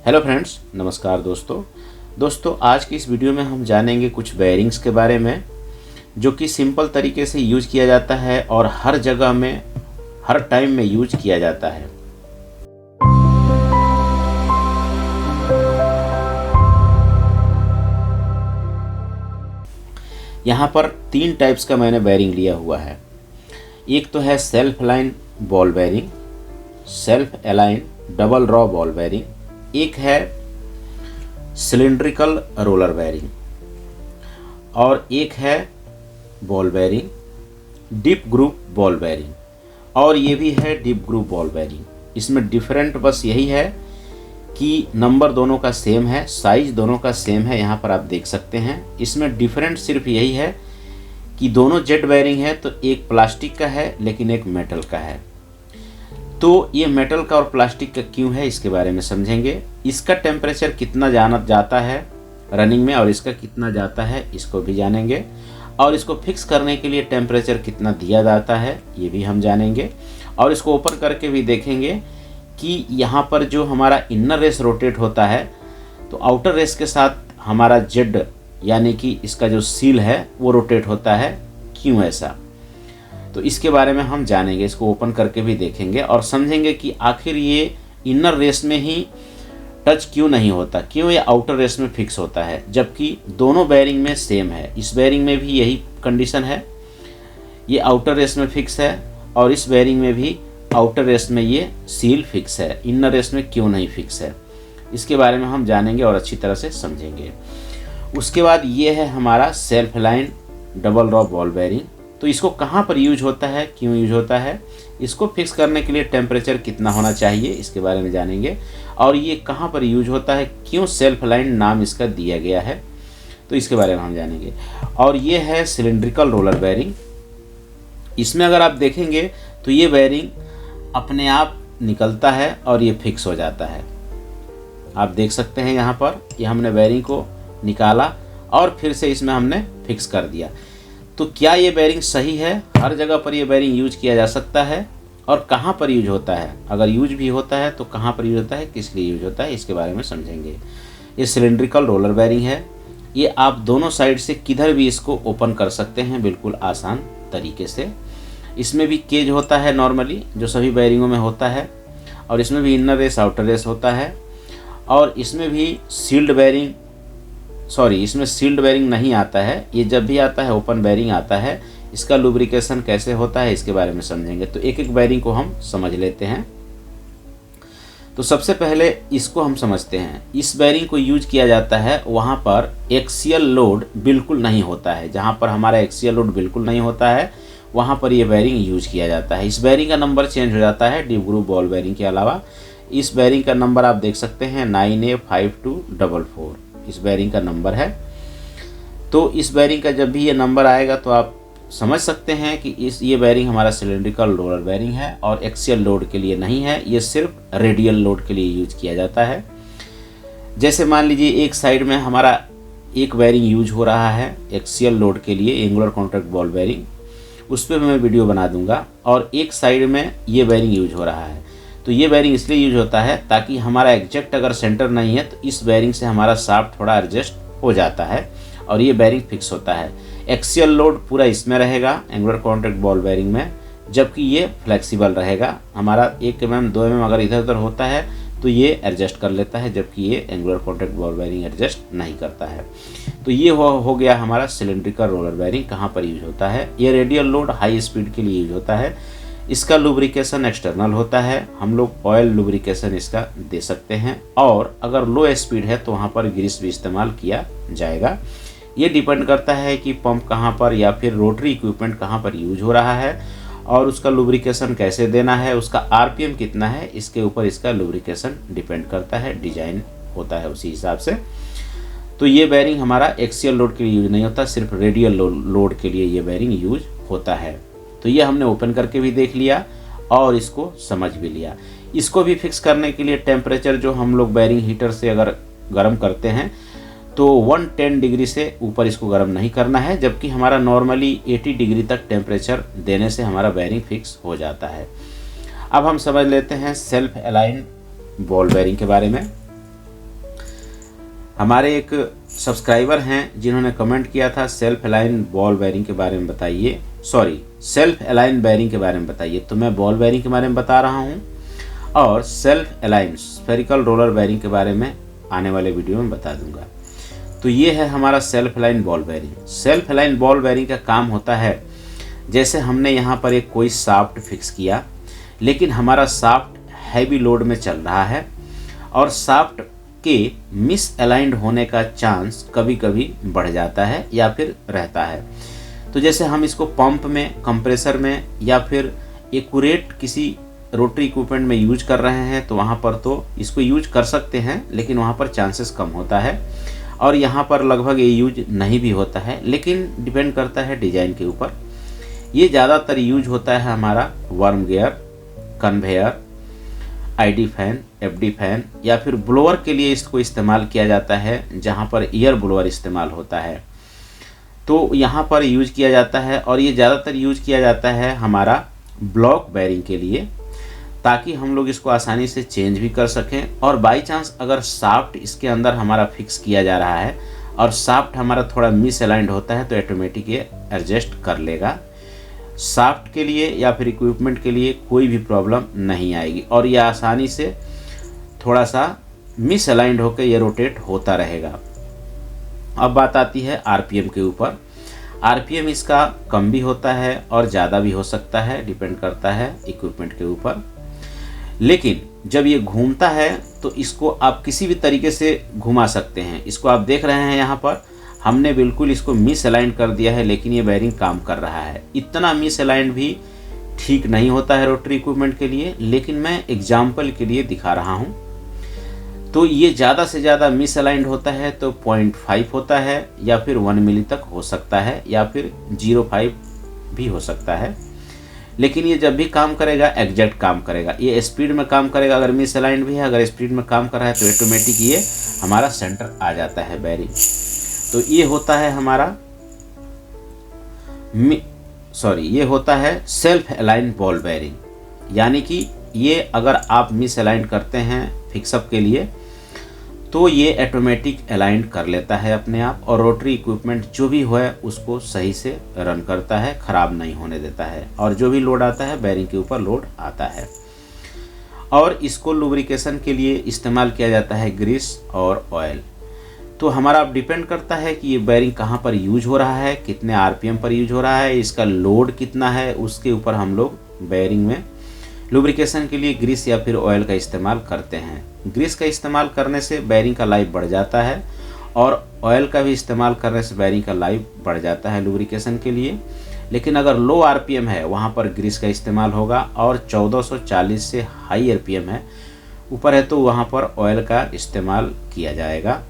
Hello friends, नमस्कार दोस्तों आज की इस वीडियो में हम जानेंगे कुछ बेयरिंग्स के बारे में जो कि सिंपल तरीके से यूज किया जाता है और हर जगह में हर टाइम में यूज किया जाता है। यहाँ पर 3 टाइप्स का मैंने बेयरिंग लिया हुआ है। एक तो है self align ball bearing, self align double raw ball bearing, एक है सिलिंड्रिकल रोलर बेयरिंग और एक है ball bearing deep groove ball bearing और ये भी है डीप ग्रूव बॉल बेयरिंग। इसमें डिफरेंट बस यही है कि नंबर दोनों का सेम है, साइज दोनों का सेम है, यहाँ पर आप देख सकते हैं। इसमें डिफरेंट सिर्फ यही है कि दोनों जेट बेयरिंग है तो एक प्लास्टिक का है लेकिन एक मेटल का है। तो ये मेटल का और प्लास्टिक का क्यों है इसके बारे में समझेंगे। इसका टेम्परेचर कितना जाता है रनिंग में और इसका कितना जाता है इसको भी जानेंगे, और इसको फिक्स करने के लिए टेम्परेचर कितना दिया जाता है ये भी हम जानेंगे, और इसको ओपन करके भी देखेंगे कि यहाँ पर जो हमारा इनर रेस रोटेट होता है तो आउटर रेस के साथ हमारा जेड यानी कि इसका जो सील है वो रोटेट होता है, क्यों ऐसा, तो इसके बारे में हम जानेंगे। इसको ओपन करके भी देखेंगे और समझेंगे कि आखिर ये इनर रेस में ही टच क्यों नहीं होता, क्यों ये आउटर रेस में फिक्स होता है, जबकि दोनों बेयरिंग में सेम है। इस बेयरिंग में भी यही कंडीशन है, ये आउटर रेस में फिक्स है और इस बेयरिंग में भी आउटर रेस में ये सील फिक्स है, इनर रेस में क्यों नहीं फिक्स है, इसके बारे में हम जानेंगे और अच्छी तरह से समझेंगे। उसके बाद ये है हमारा self align double raw ball bearing. तो इसको कहाँ पर यूज होता है, क्यों यूज होता है, इसको फिक्स करने के लिए टेम्परेचर कितना होना चाहिए इसके बारे में जानेंगे, और ये कहाँ पर यूज होता है, क्यों सेल्फ अलाइन नाम इसका दिया गया है तो इसके बारे में हम जानेंगे। और ये है सिलिंड्रिकल रोलर बेयरिंग। इसमें अगर आप देखेंगे तो ये बेयरिंग अपने आप निकलता है और ये फिक्स हो जाता है। आप देख सकते हैं यहाँ पर ये हमने बेयरिंग को निकाला और फिर से इसमें हमने फिक्स कर दिया। तो क्या ये बेयरिंग सही है, हर जगह पर ये बेयरिंग यूज किया जा सकता है और कहाँ पर यूज होता है, अगर यूज भी होता है तो कहाँ पर यूज होता है, किस लिए यूज होता है, इसके बारे में समझेंगे। ये सिलिंड्रिकल रोलर बेयरिंग है, ये आप दोनों साइड से किधर भी इसको ओपन कर सकते हैं बिल्कुल आसान तरीके से। इसमें भी केज होता है नॉर्मली जो सभी बेयरिंगों में होता है, और इसमें भी इनर रेस आउटर रेस होता है, और इसमें भी सील्ड बेयरिंग इसमें सील्ड बेयरिंग नहीं आता है, ये जब भी आता है ओपन बेयरिंग आता है। इसका लुब्रिकेशन कैसे होता है इसके बारे में समझेंगे। तो एक एक बेयरिंग को हम समझ लेते हैं। तो सबसे पहले इसको हम समझते हैं। इस बेयरिंग को यूज किया जाता है वहाँ पर एक्सियल लोड बिल्कुल नहीं होता है, जहाँ पर हमारा एक्सियल लोड बिल्कुल नहीं होता है वहाँ पर ये बेयरिंग यूज किया जाता है। इस बेयरिंग का नंबर चेंज हो जाता है डीप ग्रूव बॉल बेयरिंग के अलावा। इस बेयरिंग का नंबर आप देख सकते हैं 9A5244 इस बेयरिंग का नंबर है। तो इस बेयरिंग का जब भी ये नंबर आएगा तो आप समझ सकते हैं कि ये बेयरिंग हमारा सिलिंड्रिकल रोलर बेयरिंग है और एक्सियल लोड के लिए नहीं है, ये सिर्फ रेडियल लोड के लिए यूज किया जाता है। जैसे मान लीजिए एक साइड में हमारा एक बेयरिंग यूज हो रहा है एक्सियल लोड के लिए, एंगुलर कॉन्टैक्ट बॉल बेयरिंग, उस पर मैं वीडियो बना दूंगा, और एक साइड में ये बेयरिंग यूज हो रहा है। तो ये बेयरिंग इसलिए यूज होता है ताकि हमारा एग्जैक्ट अगर सेंटर नहीं है तो इस बेयरिंग से हमारा शाफ्ट थोड़ा एडजस्ट हो जाता है और ये बेयरिंग फिक्स होता है। एक्सियल लोड पूरा इसमें रहेगा एंगुलर कॉन्टैक्ट बॉल बेयरिंग में, जबकि ये फ्लेक्सिबल रहेगा। हमारा 1 mm 2 mm अगर इधर उधर होता है तो ये एडजस्ट कर लेता है, जबकि ये angular contact ball bearing adjust नहीं करता है। तो ये हो गया हमारा सिलिंड्रिकल रोलर बेयरिंग। कहाँ पर यूज होता है, ये रेडियल लोड हाई स्पीड के लिए यूज होता है। इसका लुब्रिकेशन एक्सटर्नल होता है, हम लोग ऑयल लुब्रिकेशन इसका दे सकते हैं, और अगर लो स्पीड है तो वहाँ पर ग्रीस भी इस्तेमाल किया जाएगा। ये डिपेंड करता है कि पंप कहाँ पर या फिर रोटरी इक्विपमेंट कहाँ पर यूज हो रहा है और उसका लुब्रिकेशन कैसे देना है, उसका आरपीएम कितना है, इसके ऊपर इसका लुब्रिकेशन डिपेंड करता है, डिजाइन होता है उसी हिसाब से। तो ये बेयरिंग हमारा एक्सियल लोड के लिए यूज नहीं होता, सिर्फ रेडियल लोड के लिए ये बेयरिंग यूज होता है। तो ये हमने ओपन करके भी देख लिया और इसको समझ भी लिया। इसको भी फिक्स करने के लिए टेम्परेचर जो हम लोग बेयरिंग हीटर से अगर गर्म करते हैं तो 110 डिग्री से ऊपर इसको गर्म नहीं करना है, जबकि हमारा नॉर्मली 80 डिग्री तक टेम्परेचर देने से हमारा बेयरिंग फिक्स हो जाता है। अब हम समझ लेते हैं सेल्फ अलाइन बॉल बेयरिंग के बारे में। हमारे एक सब्सक्राइबर हैं जिन्होंने कमेंट किया था सेल्फ अलाइन बॉल बेयरिंग के बारे में बताइए, सॉरी सेल्फ अलाइन बेयरिंग के बारे में बताइए। तो मैं बॉल बेयरिंग के बारे में बता रहा हूँ और self align spherical roller bearing के बारे में आने वाले वीडियो में बता दूंगा। तो ये है हमारा self align ball bearing. Self align ball bearing का काम होता है, जैसे हमने यहाँ पर एक कोई शाफ्ट फिक्स किया, लेकिन हमारा शाफ्ट हैवी लोड में चल रहा है और शाफ्ट के मिस अलाइंड होने का चांस कभी कभी बढ़ जाता है या फिर रहता है। तो जैसे हम इसको पंप में, कंप्रेसर में या फिर एक्यूरेट किसी रोटरी इक्विपमेंट में यूज कर रहे हैं तो वहाँ पर तो इसको यूज कर सकते हैं, लेकिन वहाँ पर चांसेस कम होता है और यहाँ पर लगभग ये यूज नहीं भी होता है, लेकिन डिपेंड करता है डिज़ाइन के ऊपर। ये ज़्यादातर यूज होता है हमारा worm gear, conveyor, ID fan, FD fan या फिर ब्लोअर के लिए इसको इस्तेमाल किया जाता है, जहाँ पर ईयर ब्लोअर इस्तेमाल होता है तो यहाँ पर यूज किया जाता है। और ये ज़्यादातर यूज किया जाता है हमारा ब्लॉक बेयरिंग के लिए, ताकि हम लोग इसको आसानी से चेंज भी कर सकें। और बाई चांस अगर शाफ्ट इसके अंदर हमारा फिक्स किया जा रहा है और शाफ्ट हमारा थोड़ा मिस अलाइंड होता है तो ऑटोमेटिक ये एडजस्ट कर लेगा। शाफ्ट के लिए या फिर इक्विपमेंट के लिए कोई भी प्रॉब्लम नहीं आएगी और ये आसानी से थोड़ा सा मिस अलाइंड होकर ये रोटेट होता रहेगा। अब बात आती है आरपीएम के ऊपर। आरपीएम इसका कम भी होता है और ज़्यादा भी हो सकता है, डिपेंड करता है इक्विपमेंट के ऊपर। लेकिन जब ये घूमता है तो इसको आप किसी भी तरीके से घुमा सकते हैं। इसको आप देख रहे हैं, यहाँ पर हमने बिल्कुल इसको मिस अलाइन कर दिया है, लेकिन ये बेयरिंग काम कर रहा है। इतना मिस अलाइन भी ठीक नहीं होता है रोटरी इक्विपमेंट के लिए, लेकिन मैं एग्जाम्पल के लिए दिखा रहा हूँ। तो ये ज़्यादा से ज़्यादा मिस अलाइंड होता है तो 0.5 होता है या फिर 1 मिली तक हो सकता है या फिर 0.5 भी हो सकता है। लेकिन ये जब भी काम करेगा एग्जैक्ट काम करेगा। ये स्पीड में काम करेगा अगर मिस अलाइंड भी है, अगर स्पीड में काम कर रहा है तो ऑटोमेटिक ये हमारा सेंटर आ जाता है बेयरिंग। तो ये होता है हमारा ये होता है सेल्फ अलाइन बॉल बेयरिंग। यानी कि ये अगर आप मिस अलाइन करते हैं फिक्सअप के लिए तो ये ऑटोमेटिक अलाइन कर लेता है अपने आप और रोटरी इक्विपमेंट जो भी हो उसको सही से रन करता है, ख़राब नहीं होने देता है। और जो भी लोड आता है बेयरिंग के ऊपर लोड आता है। और इसको लुब्रिकेशन के लिए इस्तेमाल किया जाता है ग्रीस और ऑयल। तो हमारा अब डिपेंड करता है कि ये बेयरिंग कहाँ पर यूज हो रहा है, कितने आरपीएम पर यूज हो रहा है, इसका लोड कितना है, उसके ऊपर हम लोग बेयरिंग में लुब्रिकेशन के लिए ग्रीस या फिर ऑयल का इस्तेमाल करते हैं। ग्रीस का इस्तेमाल करने से बेयरिंग का लाइफ बढ़ जाता है और ऑयल का भी इस्तेमाल करने से बेयरिंग का लाइफ बढ़ जाता है लुब्रिकेशन के लिए। लेकिन अगर लो आरपीएम है वहाँ पर ग्रीस का इस्तेमाल होगा और 1440 से हाई आरपीएम है ऊपर है तो वहाँ पर ऑयल का इस्तेमाल किया जाएगा।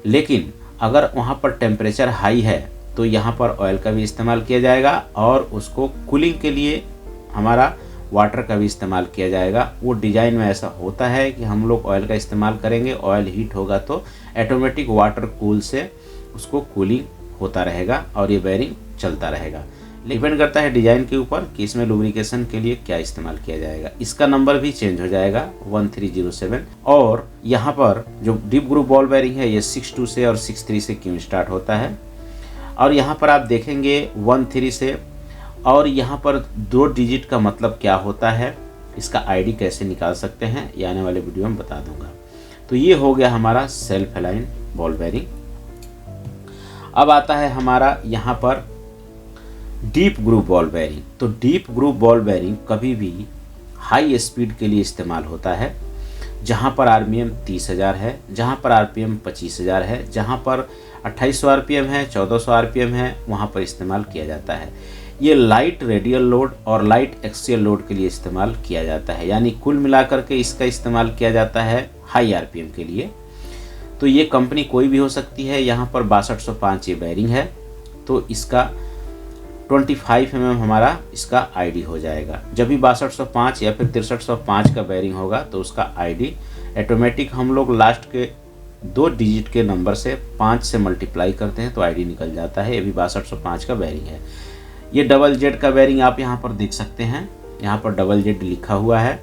लेकिन अगर वहाँ पर टेम्परेचर हाई है तो यहाँ पर ऑयल का भी इस्तेमाल किया जाएगा और उसको कूलिंग के लिए हमारा वाटर का भी इस्तेमाल किया जाएगा। वो डिज़ाइन में ऐसा होता है कि हम लोग ऑयल का इस्तेमाल करेंगे, ऑयल हीट होगा तो ऑटोमेटिक वाटर कूल से उसको कूलिंग होता रहेगा और ये बेयरिंग चलता रहेगा। डिपेंड करता है डिज़ाइन के ऊपर कि इसमें लुब्रिकेशन के लिए क्या इस्तेमाल किया जाएगा। इसका नंबर भी चेंज हो जाएगा 1307। और यहाँ पर जो डीप ग्रुप बॉल बेयरिंग है ये 62 से और 63 से क्यों स्टार्ट होता है। और यहाँ पर आप देखेंगे 13 से, और यहाँ पर 2 डिजिट का मतलब क्या होता है, इसका आईडी कैसे निकाल सकते हैं, ये आने वाले वीडियो में बता दूंगा। तो ये हो गया हमारा सेल्फ अलाइन बॉल बेयरिंग। अब आता है हमारा यहाँ पर डीप ग्रुप बॉल बेयरिंग। तो डीप ग्रुप बॉल बेयरिंग कभी भी हाई स्पीड के लिए इस्तेमाल होता है, जहाँ पर आरपीएम 30,000 है, जहाँ पर आरपीएम 25,000 है, जहाँ पर 2800 आरपीएम है, 1400 आरपीएम है, वहाँ पर इस्तेमाल किया जाता है। ये लाइट रेडियल लोड और लाइट एक्सियल लोड के लिए इस्तेमाल किया जाता है। यानी कुल मिलाकर के इसका इस्तेमाल किया जाता है हाई आरपीएम के लिए। तो ये कंपनी कोई भी हो सकती है। यहाँ पर 6205 ये बेयरिंग है तो इसका 25 mm हमारा इसका आईडी हो जाएगा। जब भी 6205 या फिर 6305 का बेयरिंग होगा तो उसका आईडी ऑटोमेटिक हम लोग लास्ट के 2 डिजिट के नंबर से 5 से मल्टीप्लाई करते हैं तो आईडी निकल जाता है। ये भी 6205 का बेयरिंग है। ये डबल जेड का बेयरिंग आप यहाँ पर देख सकते हैं, यहाँ पर डबल जेड लिखा हुआ है।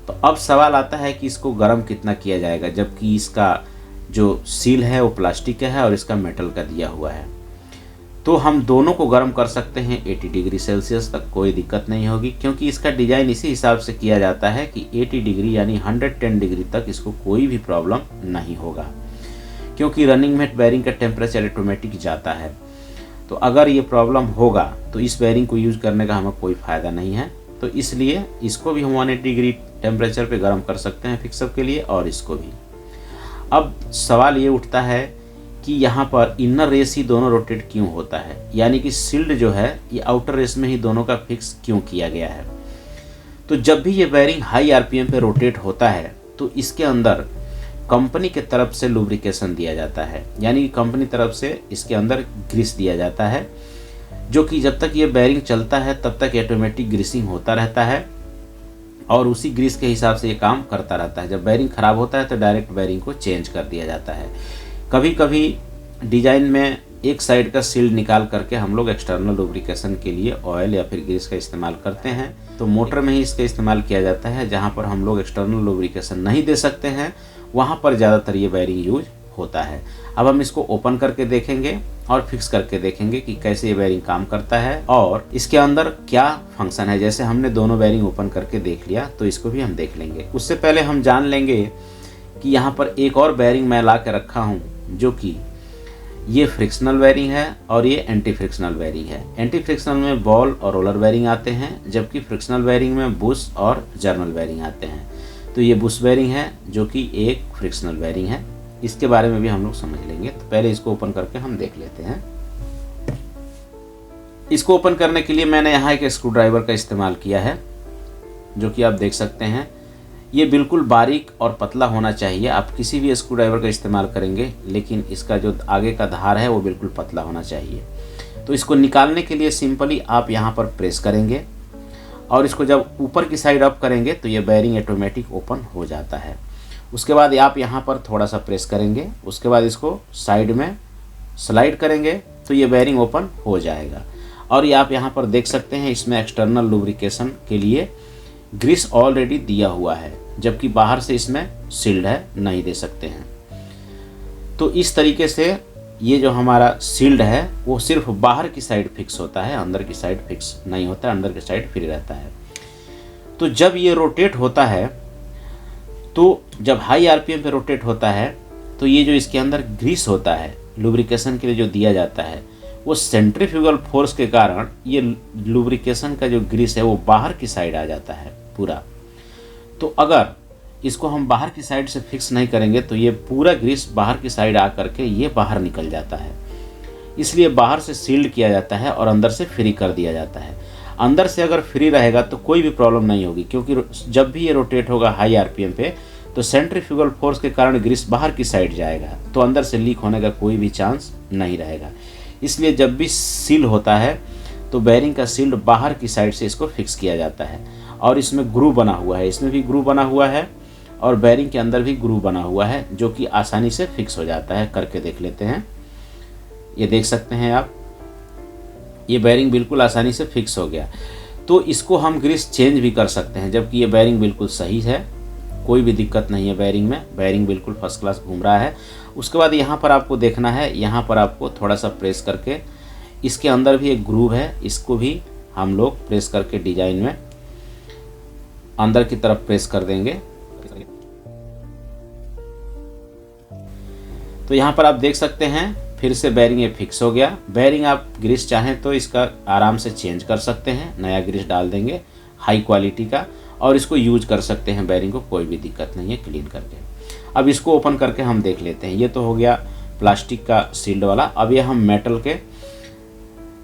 तो अब सवाल आता है कि इसको गर्म कितना किया जाएगा, जबकि इसका जो सील है वो प्लास्टिक का है और इसका मेटल का दिया हुआ है। तो हम दोनों को गर्म कर सकते हैं 80 डिग्री सेल्सियस तक, कोई दिक्कत नहीं होगी, क्योंकि इसका डिज़ाइन इसी हिसाब से किया जाता है कि 80 डिग्री यानी 110 डिग्री तक इसको कोई भी प्रॉब्लम नहीं होगा, क्योंकि रनिंग में बेरिंग का टेम्परेचर ऑटोमेटिक जाता है। तो अगर ये प्रॉब्लम होगा तो इस बेरिंग को यूज़ करने का हमें कोई फ़ायदा नहीं है। तो इसलिए इसको भी हम 180 डिग्री टेम्परेचर पे गर्म कर सकते हैं फिक्सअप के लिए, और इसको भी। अब सवाल ये उठता है कि यहाँ पर इनर रेस ही दोनों रोटेट क्यों होता है, यानी कि सील्ड जो है ये आउटर रेस में ही दोनों का फिक्स क्यों किया गया है। तो जब भी ये बेरिंग हाई आरपीएम पे रोटेट होता है तो इसके अंदर कंपनी के तरफ से लुब्रिकेशन दिया जाता है, यानी कि कंपनी तरफ से इसके अंदर ग्रीस दिया जाता है, जो कि जब तक ये बेरिंग चलता है तब तक ऑटोमेटिक ग्रीसिंग होता रहता है और उसी ग्रीस के हिसाब से ये काम करता रहता है। जब बेरिंग ख़राब होता है तो डायरेक्ट बेरिंग को चेंज कर दिया जाता है। कभी कभी डिजाइन में एक साइड का सील्ड निकाल करके हम लोग एक्सटर्नल लुब्रिकेशन के लिए ऑयल या फिर ग्रीस का इस्तेमाल करते हैं। तो मोटर में ही इसका इस्तेमाल किया जाता है। जहाँ पर हम लोग एक्सटर्नल लुब्रिकेशन नहीं दे सकते हैं वहाँ पर ज़्यादातर ये बेरिंग यूज होता है। अब हम इसको ओपन करके देखेंगे और फिक्स करके देखेंगे कि कैसे ये बेरिंग काम करता है और इसके अंदर क्या फंक्शन है। जैसे हमने दोनों बेरिंग ओपन करके देख लिया तो इसको भी हम देख लेंगे। उससे पहले हम जान लेंगे कि यहाँ पर एक और बेरिंग मैं ला के रखा हूँ, जो कि ये फ्रिक्शनल बेरिंग है और ये एंटी फ्रिक्शनल बेरिंग है। एंटी फ्रिक्शनल में बॉल और रोलर बेरिंग आते हैं, जबकि फ्रिक्शनल बेरिंग में बुश और जर्नल बेरिंग आते हैं। तो ये बुश बेरिंग है जो कि एक फ्रिक्शनल बेरिंग है। इसके बारे में भी हम लोग समझ लेंगे। तो पहले इसको ओपन करके हम देख लेते हैं। इसको ओपन करने के लिए मैंने यहाँ एक स्क्रू ड्राइवर का इस्तेमाल किया है, जो कि आप देख सकते हैं। ये बिल्कुल बारीक और पतला होना चाहिए। आप किसी भी स्क्रू ड्राइवर का इस्तेमाल करेंगे, लेकिन इसका जो आगे का धार है वो बिल्कुल पतला होना चाहिए। तो इसको निकालने के लिए सिंपली आप यहाँ पर प्रेस करेंगे और इसको जब ऊपर की साइड अप करेंगे तो ये बेरिंग ऑटोमेटिक ओपन हो जाता है। उसके बाद आप यहाँ पर थोड़ा सा प्रेस करेंगे, उसके बाद इसको साइड में स्लाइड करेंगे तो ये बेरिंग ओपन हो जाएगा। और ये आप यहाँ पर देख सकते हैं, इसमें एक्सटर्नल लुब्रिकेशन के लिए ग्रीस ऑलरेडी दिया हुआ है, जबकि बाहर से इसमें सील्ड है, नहीं दे सकते हैं। तो इस तरीके से ये जो हमारा सील्ड है वो सिर्फ बाहर की साइड फिक्स होता है, अंदर की साइड फिक्स नहीं होता, अंदर की साइड फ्री रहता है। तो जब ये रोटेट होता है, तो जब हाई आरपीएम पे रोटेट होता है तो ये जो इसके अंदर ग्रीस होता है लुब्रिकेशन के लिए जो दिया जाता है, वो सेंट्रीफ्यूगल फोर्स के कारण ये लुब्रिकेशन का जो ग्रीस है वो बाहर की साइड आ जाता है पूरा। तो अगर इसको हम बाहर की साइड से फिक्स नहीं करेंगे तो ये पूरा ग्रीस बाहर की साइड आ करके ये बाहर निकल जाता है। इसलिए बाहर से सील्ड किया जाता है और अंदर से फ्री कर दिया जाता है। अंदर से अगर फ्री रहेगा तो कोई भी प्रॉब्लम नहीं होगी, क्योंकि जब भी ये रोटेट होगा हाई आरपीएम पे तो सेंट्रीफ्यूगल फोर्स के कारण ग्रीस बाहर की साइड जाएगा, तो अंदर से लीक होने का कोई भी चांस नहीं रहेगा। इसलिए जब भी सील होता है तो बेरिंग का सील्ड बाहर की साइड से इसको फिक्स किया जाता है। और इसमें ग्रू बना हुआ है, इसमें भी ग्रू बना हुआ है और बेरिंग के अंदर भी ग्रू बना हुआ है, जो कि आसानी से फिक्स हो जाता है। करके देख लेते हैं। ये देख सकते हैं आप, ये बेरिंग बिल्कुल आसानी से फिक्स हो गया। तो इसको हम ग्रीस चेंज भी कर सकते हैं, जबकि ये बेरिंग बिल्कुल सही है, कोई भी दिक्कत नहीं है बेरिंग में। बेरिंग बिल्कुल फर्स्ट क्लास घूम रहा है। उसके बाद यहाँ पर आपको देखना है, यहाँ पर आपको थोड़ा सा प्रेस करके, इसके अंदर भी एक ग्रूव है, इसको भी हम लोग प्रेस करके डिजाइन में अंदर की तरफ प्रेस कर देंगे। तो यहाँ पर आप देख सकते हैं फिर से बेरिंग ये फिक्स हो गया। बेरिंग आप ग्रीस चाहें तो इसका आराम से चेंज कर सकते हैं, नया ग्रीस डाल देंगे हाई क्वालिटी का, और इसको यूज कर सकते हैं बेरिंग को, कोई भी दिक्कत नहीं है क्लीन करके। अब इसको ओपन करके हम देख लेते हैं। ये तो हो गया प्लास्टिक का सील्ड वाला। अब ये हम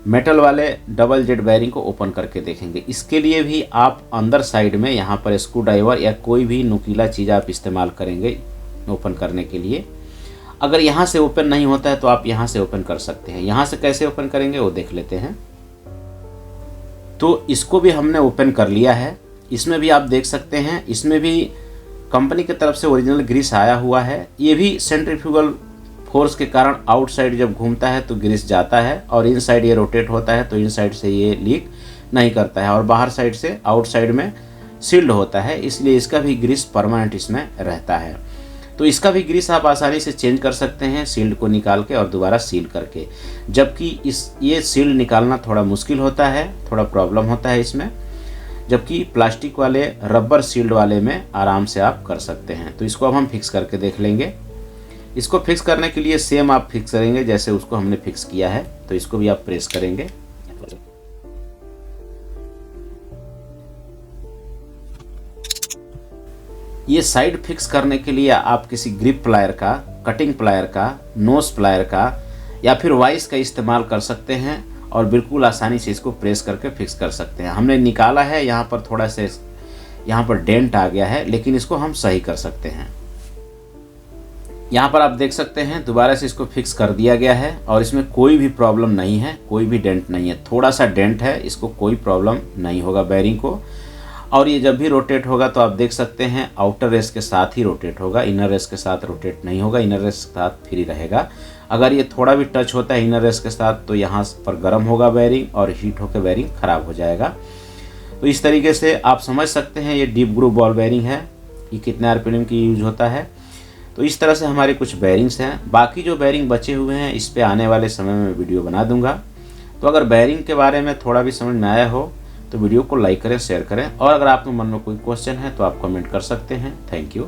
मेटल वाले डबल जेट बेरिंग को ओपन करके देखेंगे। इसके लिए भी आप अंदर साइड में यहाँ पर स्क्रू ड्राइवर या कोई भी नुकीला चीज़ आप इस्तेमाल करेंगे ओपन करने के लिए। अगर यहाँ से ओपन नहीं होता है तो आप यहाँ से ओपन कर सकते हैं। यहाँ से कैसे ओपन करेंगे वो देख लेते हैं। तो इसको भी हमने ओपन कर लिया है। इसमें भी आप देख सकते हैं, इसमें भी कंपनी की तरफ से ओरिजिनल ग्रीस आया हुआ है। ये भी सेंट्रीफ्यूगल फोर्स के कारण आउटसाइड जब घूमता है तो ग्रीस जाता है, और इन साइड ये रोटेट होता है तो इन साइड से ये लीक नहीं करता है, और बाहर साइड से आउटसाइड में सील्ड होता है, इसलिए इसका भी ग्रीस परमानेंट इसमें रहता है। तो इसका भी ग्रीस आप आसानी से चेंज कर सकते हैं सील्ड को निकाल के और दोबारा सील करके, जबकि ये सील्ड निकालना थोड़ा मुश्किल होता है, थोड़ा प्रॉब्लम होता है इसमें, जबकि प्लास्टिक वाले रबर सील्ड वाले में आराम से आप कर सकते हैं। तो इसको अब हम फिक्स करके देख लेंगे। इसको फिक्स करने के लिए सेम आप फिक्स करेंगे जैसे उसको हमने फिक्स किया है। तो इसको भी आप प्रेस करेंगे। ये साइड फिक्स करने के लिए आप किसी ग्रिप प्लायर का, कटिंग प्लायर का, नोज प्लायर का या फिर वाइस का इस्तेमाल कर सकते हैं और बिल्कुल आसानी से इसको प्रेस करके फिक्स कर सकते हैं। हमने निकाला है, यहाँ पर थोड़ा से यहाँ पर डेंट आ गया है, लेकिन इसको हम सही कर सकते हैं। यहाँ पर आप देख सकते हैं दोबारा से इसको फिक्स कर दिया गया है और इसमें कोई भी प्रॉब्लम नहीं है, कोई भी डेंट नहीं है। थोड़ा सा डेंट है, इसको कोई प्रॉब्लम नहीं होगा बेयरिंग को। और ये जब भी रोटेट होगा तो आप देख सकते हैं आउटर रेस के साथ ही रोटेट होगा, इनर रेस के साथ रोटेट नहीं होगा, इनर रेस के साथ फ्री रहेगा। अगर ये थोड़ा भी टच होता है इनर रेस के साथ तो यहाँ पर गर्म होगा बेयरिंग और हीट होकर बेयरिंग खराब हो जाएगा। तो इस तरीके से आप समझ सकते हैं ये डीप ग्रूव बॉल बेयरिंग है, ये कितने आरपीएम की यूज होता है। तो इस तरह से हमारे कुछ बेयरिंग्स हैं। बाकी जो बेयरिंग बचे हुए हैं इस पे आने वाले समय में वीडियो बना दूंगा। तो अगर बेयरिंग के बारे में थोड़ा भी समझ में आया हो तो वीडियो को लाइक करें, शेयर करें, और अगर आपके मन में कोई क्वेश्चन है तो आप कमेंट कर सकते हैं। Thank you.